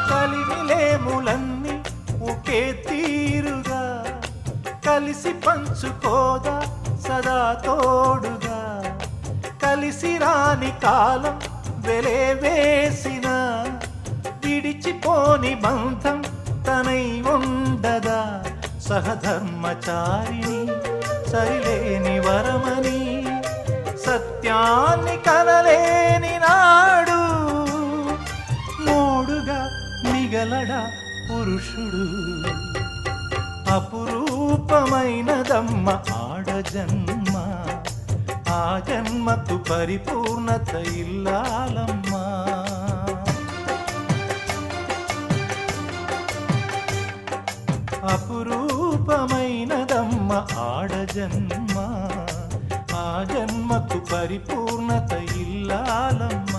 కలిమిలేములన్నీ ఒకే తీరుగా కలిసి పంచుకోదా సదా తోడుగా కలిసి రాని కాలం వెలే వేసిన విడిచిపోని బంధం తనై ఉండదా సహధర్మచారిణి సరిలేని వరమని సత్యాన్ని కనలేని నాడు మూడుగా మిగలడా పురుషుడు అపురూపమైనదమ్మ ఆడజన్మ ఆ జన్మకు పరిపూర్ణత ఇల్లాలమ్మా అపురూపమైనదమ్మ ఆడజన్మ ఆ జన్మకు పరిపూర్ణత ఇల్లాలమ్మ